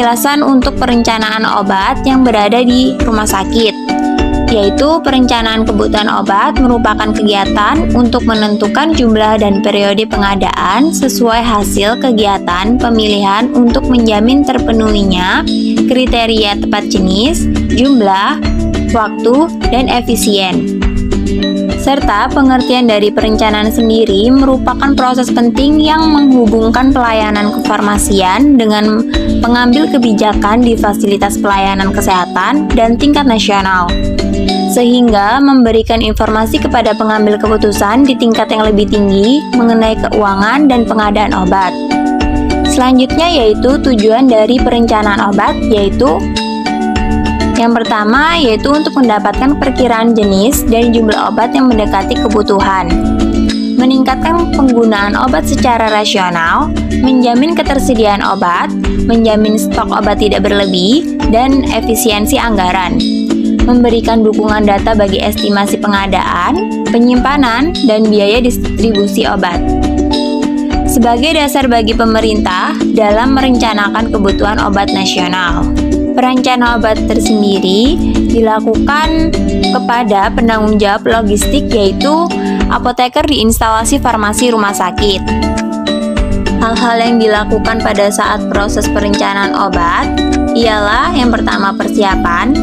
penjelasan untuk perencanaan obat yang berada di rumah sakit, yaitu perencanaan kebutuhan obat merupakan kegiatan untuk menentukan jumlah dan periode pengadaan sesuai hasil kegiatan pemilihan untuk menjamin terpenuhinya kriteria tepat jenis, jumlah, waktu, dan efisien. Serta pengertian dari perencanaan sendiri merupakan proses penting yang menghubungkan pelayanan kefarmasian dengan pengambil kebijakan di fasilitas pelayanan kesehatan dan tingkat nasional, sehingga memberikan informasi kepada pengambil keputusan di tingkat yang lebih tinggi mengenai keuangan dan pengadaan obat. Selanjutnya yaitu tujuan dari perencanaan obat, yaitu yang pertama yaitu untuk mendapatkan perkiraan jenis dan jumlah obat yang mendekati kebutuhan, meningkatkan penggunaan obat secara rasional, menjamin ketersediaan obat, menjamin stok obat tidak berlebih, dan efisiensi anggaran, memberikan dukungan data bagi estimasi pengadaan, penyimpanan, dan biaya distribusi obat. Sebagai dasar bagi pemerintah dalam merencanakan kebutuhan obat nasional. Perencanaan obat tersendiri dilakukan kepada penanggung jawab logistik, yaitu apoteker di instalasi farmasi rumah sakit. Hal-hal yang dilakukan pada saat proses perencanaan obat ialah yang pertama persiapan,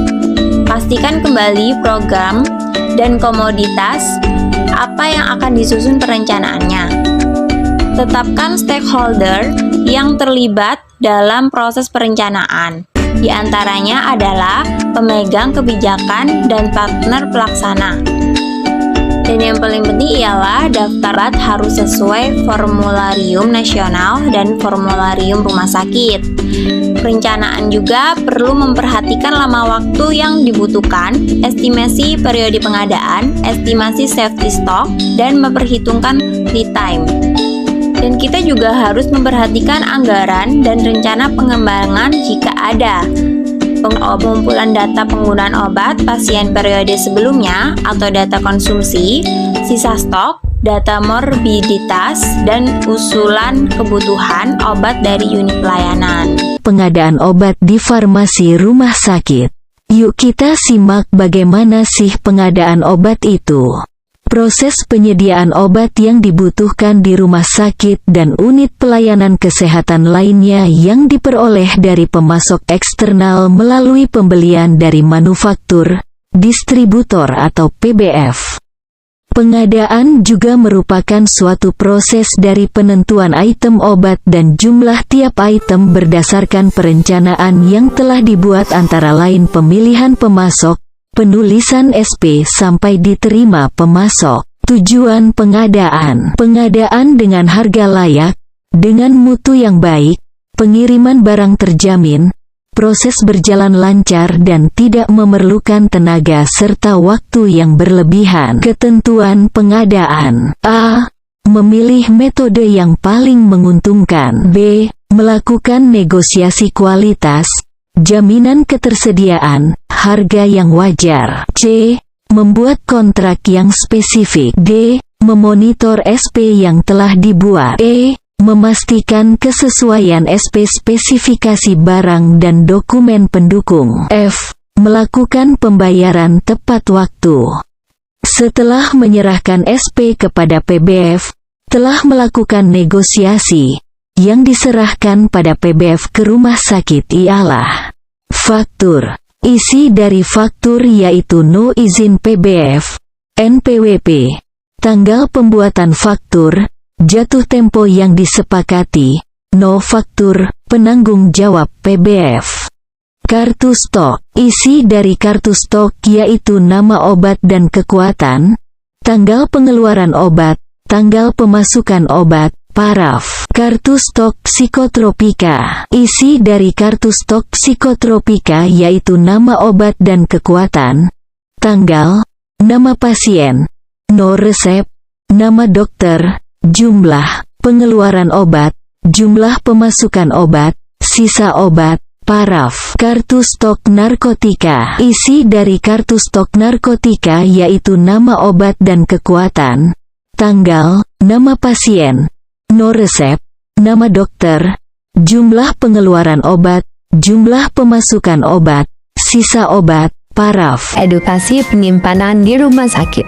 pastikan kembali program dan komoditas apa yang akan disusun perencanaannya. Tetapkan stakeholder yang terlibat dalam proses perencanaan. Di antaranya adalah pemegang kebijakan dan partner pelaksana. Dan yang paling penting ialah daftar obat harus sesuai formularium nasional dan formularium rumah sakit. Perencanaan juga perlu memperhatikan lama waktu yang dibutuhkan, estimasi periode pengadaan, estimasi safety stock, dan memperhitungkan lead time. Dan kita juga harus memperhatikan anggaran dan rencana pengembangan jika ada. Pengumpulan data penggunaan obat pasien periode sebelumnya atau data konsumsi, sisa stok, data morbiditas, dan usulan kebutuhan obat dari unit pelayanan. Pengadaan obat di farmasi rumah sakit. Yuk kita simak bagaimana sih pengadaan obat itu. Proses penyediaan obat yang dibutuhkan di rumah sakit dan unit pelayanan kesehatan lainnya yang diperoleh dari pemasok eksternal melalui pembelian dari manufaktur, distributor atau PBF. Pengadaan juga merupakan suatu proses dari penentuan item obat dan jumlah tiap item berdasarkan perencanaan yang telah dibuat antara lain pemilihan pemasok, penulisan SP sampai diterima pemasok. Tujuan pengadaan. Pengadaan dengan harga layak, dengan mutu yang baik, pengiriman barang terjamin, proses berjalan lancar dan tidak memerlukan tenaga serta waktu yang berlebihan. Ketentuan pengadaan. A. Memilih metode yang paling menguntungkan. B. Melakukan negosiasi kualitas, jaminan ketersediaan, harga yang wajar. C. Membuat kontrak yang spesifik. D. Memonitor SP yang telah dibuat. E. Memastikan kesesuaian SP spesifikasi barang dan dokumen pendukung. F. Melakukan pembayaran tepat waktu. Setelah menyerahkan SP kepada PBF, telah melakukan negosiasi, yang diserahkan pada PBF ke rumah sakit ialah faktur. Isi dari faktur yaitu no izin PBF, NPWP, tanggal pembuatan faktur, jatuh tempo yang disepakati, no faktur, penanggung jawab PBF. Kartu stok. Isi dari kartu stok yaitu nama obat dan kekuatan, tanggal pengeluaran obat, tanggal pemasukan obat, paraf. Kartu stok psikotropika. Isi dari kartu stok psikotropika yaitu nama obat dan kekuatan, tanggal, nama pasien, no resep, nama dokter, jumlah pengeluaran obat, jumlah pemasukan obat, sisa obat, paraf. Kartu stok narkotika. Isi dari kartu stok narkotika yaitu nama obat dan kekuatan, tanggal, nama pasien, no resep, nama dokter, jumlah pengeluaran obat, jumlah pemasukan obat, sisa obat, paraf. Edukasi penyimpanan di rumah sakit.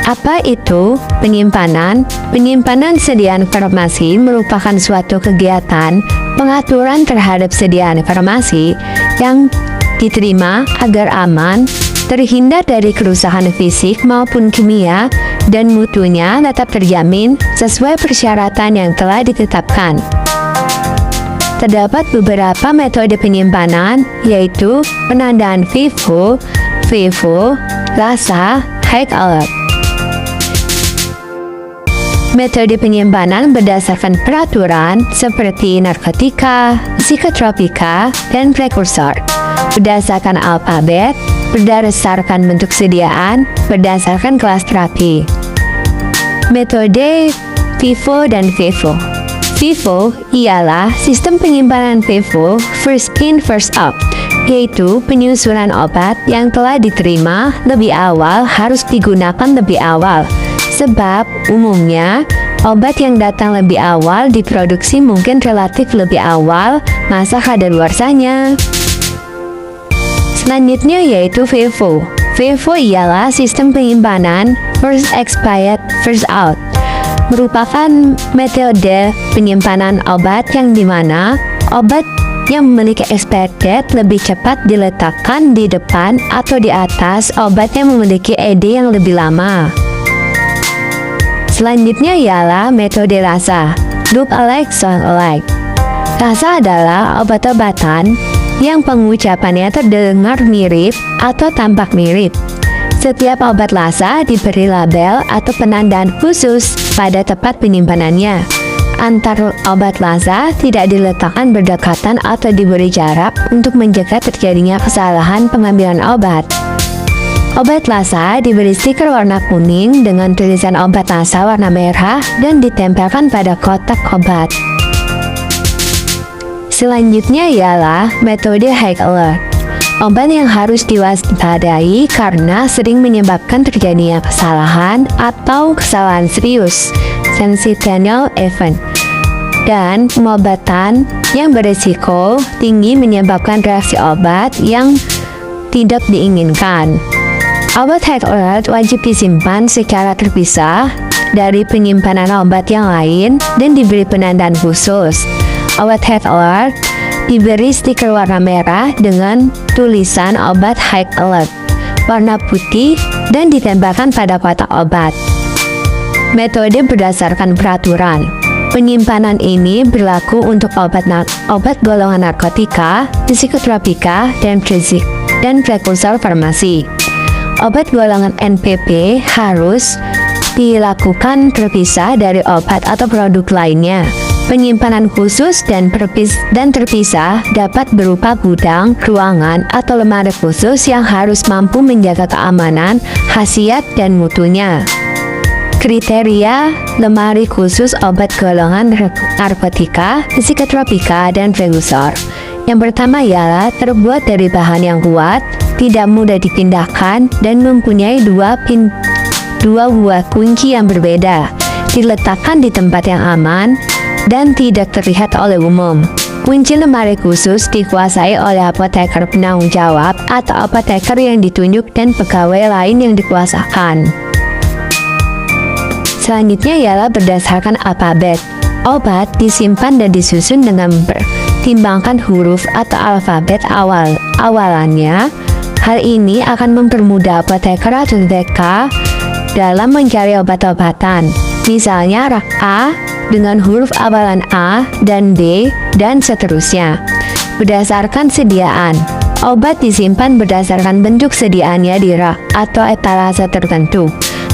Apa itu penyimpanan? Penyimpanan sediaan farmasi merupakan suatu kegiatan pengaturan terhadap sediaan farmasi yang diterima agar aman, terhindar dari kerusakan fisik maupun kimia, dan mutunya tetap terjamin sesuai persyaratan yang telah ditetapkan. Terdapat beberapa metode penyimpanan, yaitu penandaan FIFO, LASA, High Alert. Metode penyimpanan berdasarkan peraturan seperti narkotika, psikotropika, dan prekursor. Berdasarkan alfabet, berdasarkan bentuk sediaan, berdasarkan kelas terapi. Metode FIFO dan FIFO. FIFO ialah sistem penyimpanan FIFO first in first out, yaitu penyusunan obat yang telah diterima lebih awal harus digunakan lebih awal. Sebab umumnya obat yang datang lebih awal diproduksi mungkin relatif lebih awal masa kadaluarsanya. Selanjutnya yaitu FIFO. FIFO ialah sistem penyimpanan first expired first out. Merupakan metode penyimpanan obat yang dimana obat yang memiliki expired date lebih cepat diletakkan di depan atau di atas obat yang memiliki ED yang lebih lama. Selanjutnya ialah metode LASA, look alike, sound alike. LASA adalah obat-obatan yang pengucapannya terdengar mirip atau tampak mirip. Setiap obat LASA diberi label atau penandaan khusus pada tempat penyimpanannya. Antar obat LASA tidak diletakkan berdekatan atau diberi jarak untuk mencegah terjadinya kesalahan pengambilan obat. Obat LASA diberi stiker warna kuning dengan tulisan obat LASA warna merah dan ditempelkan pada kotak obat. Selanjutnya ialah metode High Alert. Obat yang harus diwaspadai karena sering menyebabkan terjadinya kesalahan atau kesalahan serius, sensational event, dan pengobatan yang berisiko tinggi menyebabkan reaksi obat yang tidak diinginkan. Obat High Alert wajib disimpan secara terpisah dari penyimpanan obat yang lain dan diberi penandaan khusus. Obat High Alert diberi stiker warna merah dengan tulisan obat High Alert warna putih dan ditempelkan pada kotak obat. Metode berdasarkan peraturan. Penyimpanan ini berlaku untuk obat golongan narkotika, psikotropika, dan prekursor farmasi. Obat golongan NPP harus dilakukan terpisah dari obat atau produk lainnya. Penyimpanan khusus dan terpisah dapat berupa gudang, ruangan, atau lemari khusus yang harus mampu menjaga keamanan, khasiat, dan mutunya. Kriteria lemari khusus obat golongan narkotika, psikotropika, dan prekursor. Yang pertama ialah terbuat dari bahan yang kuat, tidak mudah dipindahkan, dan mempunyai dua buah kunci yang berbeda, diletakkan di tempat yang aman, dan tidak terlihat oleh umum. Kunci lemari khusus dikuasai oleh apoteker penanggung jawab atau apoteker yang ditunjuk dan pegawai lain yang dikuasakan. Selanjutnya ialah berdasarkan alfabet. Obat disimpan dan disusun dengan mempertimbangkan huruf atau alfabet awalannya. Hal ini akan mempermudah apoteker atau TK dalam mencari obat-obatan. Misalnya rak A dengan huruf awalan A dan B dan seterusnya. Berdasarkan sediaan, obat disimpan berdasarkan bentuk sediaannya di rak atau etalase tertentu.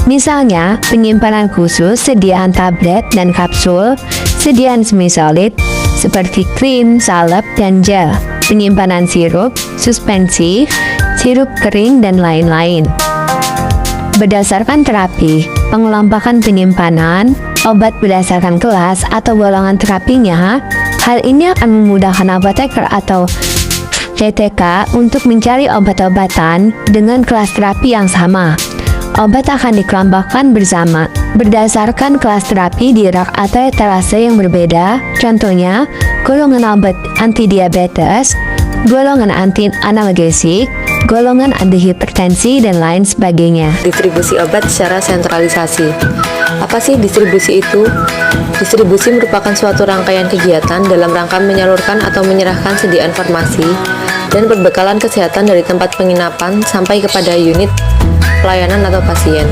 Misalnya, penyimpanan khusus sediaan tablet dan kapsul, sediaan semi-solid seperti krim, salep, dan gel, penyimpanan sirup, suspensi, sirup kering, dan lain-lain. Berdasarkan terapi, pengelompokan penyimpanan, obat berdasarkan kelas atau golongan terapinya, hal ini akan memudahkan apoteker atau TTK untuk mencari obat-obatan dengan kelas terapi yang sama. Obat akan dikelompokkan bersama berdasarkan kelas terapi di rak atau etalase yang berbeda. Contohnya, golongan obat anti-diabetes, golongan anti-analgesik, golongan anti-hipertensi, dan lain sebagainya. Distribusi obat secara sentralisasi. Apa sih distribusi itu? Distribusi merupakan suatu rangkaian kegiatan dalam rangka menyalurkan atau menyerahkan sediaan farmasi dan perbekalan kesehatan dari tempat penginapan sampai kepada unit pelayanan atau pasien,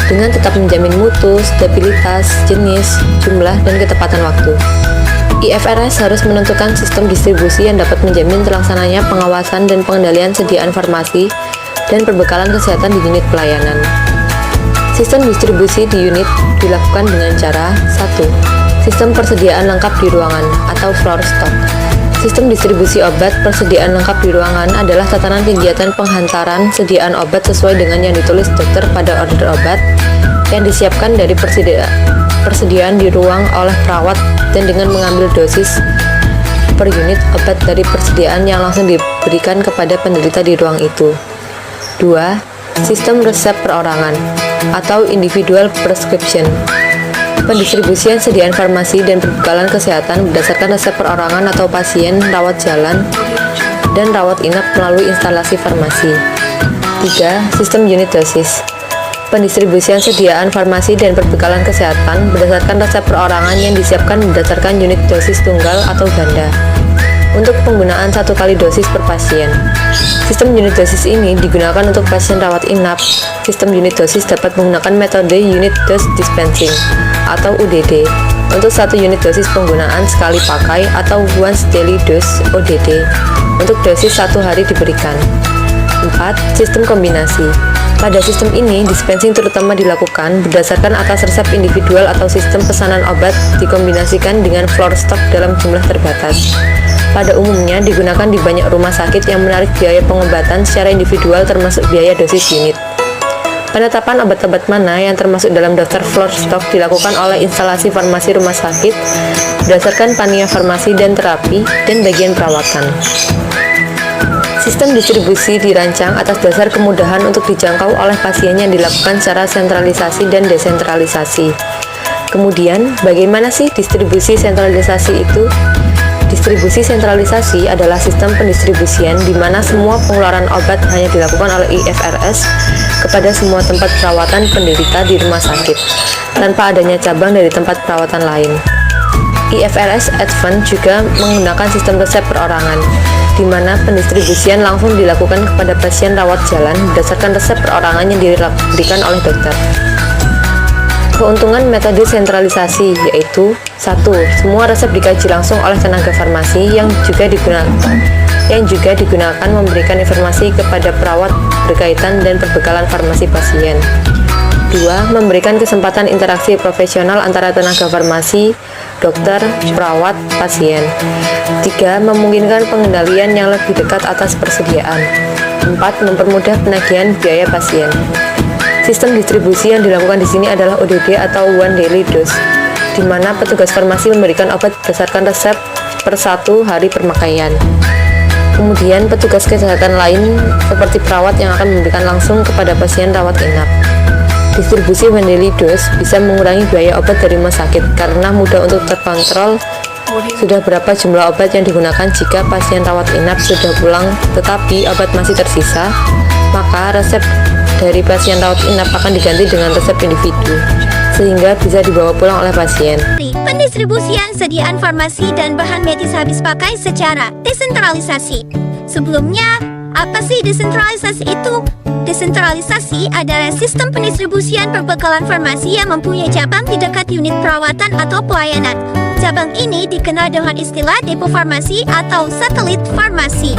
dengan tetap menjamin mutu, stabilitas, jenis, jumlah, dan ketepatan waktu. IFRS harus menentukan sistem distribusi yang dapat menjamin terlaksananya pengawasan dan pengendalian sediaan farmasi dan perbekalan kesehatan di unit pelayanan. Sistem distribusi di unit dilakukan dengan cara 1. Sistem persediaan lengkap di ruangan atau floor stock. Sistem distribusi obat persediaan lengkap di ruangan adalah tatanan kegiatan penghantaran sediaan obat sesuai dengan yang ditulis dokter pada order obat yang disiapkan dari persediaan di ruang oleh perawat dan dengan mengambil dosis per unit obat dari persediaan yang langsung diberikan kepada penderita di ruang itu. 2. Sistem resep perorangan atau individual prescription. Pendistribusian sediaan farmasi dan perbekalan kesehatan berdasarkan resep perorangan atau pasien rawat jalan dan rawat inap melalui instalasi farmasi. 3. Sistem unit dosis. Pendistribusian sediaan farmasi dan perbekalan kesehatan berdasarkan resep perorangan yang disiapkan berdasarkan unit dosis tunggal atau ganda untuk penggunaan 1 kali dosis per pasien. Sistem unit dosis ini digunakan untuk pasien rawat inap. Sistem unit dosis dapat menggunakan metode unit dose dispensing atau UDD untuk 1 unit dosis penggunaan sekali pakai atau once daily dose ODD untuk dosis 1 hari diberikan. 4. Sistem kombinasi. Pada sistem ini, dispensing terutama dilakukan berdasarkan atas resep individual atau sistem pesanan obat dikombinasikan dengan floor stock dalam jumlah terbatas. Pada umumnya digunakan di banyak rumah sakit yang menarik biaya pengobatan secara individual termasuk biaya dosis unit. Penetapan obat-obat mana yang termasuk dalam daftar floor stock dilakukan oleh instalasi farmasi rumah sakit berdasarkan pania farmasi dan terapi dan bagian perawatan. Sistem distribusi dirancang atas dasar kemudahan untuk dijangkau oleh pasien yang dilakukan secara sentralisasi dan desentralisasi. Kemudian, bagaimana sih distribusi sentralisasi itu? Distribusi sentralisasi adalah sistem pendistribusian di mana semua pengeluaran obat hanya dilakukan oleh IFRS kepada semua tempat perawatan penderita di rumah sakit, tanpa adanya cabang dari tempat perawatan lain. IFRS Advance juga menggunakan sistem resep perorangan, di mana pendistribusian langsung dilakukan kepada pasien rawat jalan berdasarkan resep perorangan yang diberikan oleh dokter. Keuntungan metode sentralisasi yaitu 1. Semua resep dikaji langsung oleh tenaga farmasi yang juga digunakan memberikan informasi kepada perawat berkaitan dan perbekalan farmasi pasien. 2. Memberikan kesempatan interaksi profesional antara tenaga farmasi, dokter, perawat, pasien. 3. Memungkinkan pengendalian yang lebih dekat atas persediaan. 4. Mempermudah penagihan biaya pasien. Sistem distribusi yang dilakukan di sini adalah ODD atau one daily dose, di mana petugas farmasi memberikan obat berdasarkan resep per 1 hari pemakaian. Kemudian petugas kesehatan lain seperti perawat yang akan memberikan langsung kepada pasien rawat inap. Distribusi one daily dose bisa mengurangi biaya obat dari rumah sakit karena mudah untuk terkontrol sudah berapa jumlah obat yang digunakan. Jika pasien rawat inap sudah pulang tetapi obat masih tersisa, maka resep dari pasien rawat inap akan diganti dengan resep individu, sehingga bisa dibawa pulang oleh pasien. Pendistribusian sediaan farmasi dan bahan medis habis pakai secara desentralisasi. Sebelumnya, apa sih desentralisasi itu? Desentralisasi adalah sistem pendistribusian perbekalan farmasi yang mempunyai cabang di dekat unit perawatan atau pelayanan. Cabang ini dikenal dengan istilah depo farmasi atau satelit farmasi.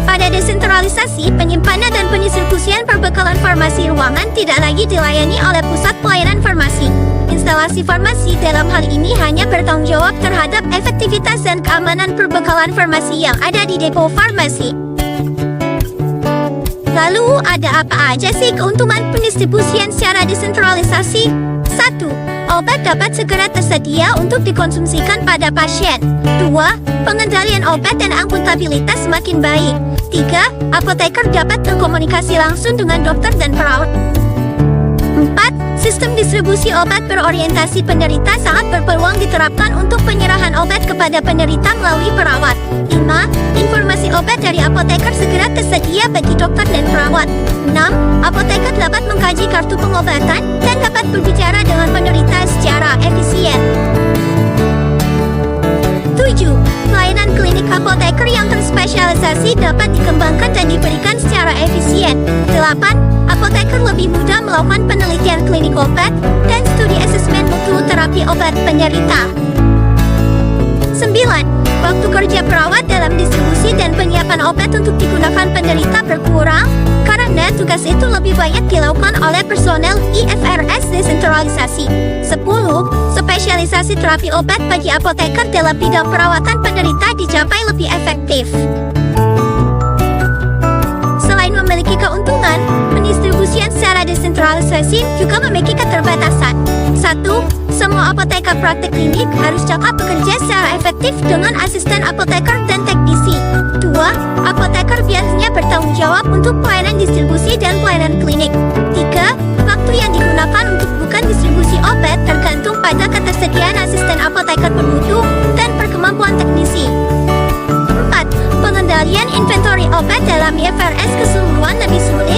Pada desentralisasi, penyimpanan dan pendistribusian perbekalan farmasi ruangan tidak lagi dilayani oleh pusat pelayanan farmasi. Instalasi farmasi dalam hal ini hanya bertanggung jawab terhadap efektivitas dan keamanan perbekalan farmasi yang ada di depo farmasi. Lalu, ada apa aja sih keuntungan pendistribusian secara desentralisasi? 1. Obat dapat segera tersedia untuk dikonsumsikan pada pasien. 2. Pengendalian obat dan akuntabilitas semakin baik. 3. Apoteker dapat berkomunikasi langsung dengan dokter dan perawat. 4. Sistem distribusi obat berorientasi penderita sangat berpeluang diterapkan untuk penyerahan obat kepada penderita melalui perawat. 5. Informasi obat dari apoteker segera tersedia bagi dokter dan perawat. 6. Apoteker dapat mengkaji kartu pengobatan dan dapat berbicara dengan penderita secara efisien. 7. Pelayanan klinik apoteker yang terspesialisasi dapat dikembangkan dan diberikan secara efisien. 8. Apoteker lebih mudah melakukan penelitian klinik obat dan studi asesmen mutu terapi obat penderita. 9. Waktu kerja perawat dalam distribusi dan penyiapan obat untuk digunakan penderita berkurang karena tugas itu lebih banyak dilakukan oleh personel IFRS desentralisasi. 10. Spesialisasi terapi obat bagi apoteker dalam bidang perawatan penderita dicapai lebih efektif. Selain memiliki keuntungan, pendistribusian secara desentralisasi juga memiliki keterbatasan. 1. Semua apoteker praktik klinik harus cakap bekerja secara efektif dengan asisten apoteker dan teknisi. 2. Apoteker biasanya bertanggung jawab untuk pelayanan distribusi dan pelayanan klinik. 3. Waktu yang digunakan untuk bukan distribusi obat tergantung pada ketersediaan asisten apoteker bermutu dan perkemampuan teknisi. 4. Pengendalian inventory obat dalam IFRS keseluruhan lebih sulit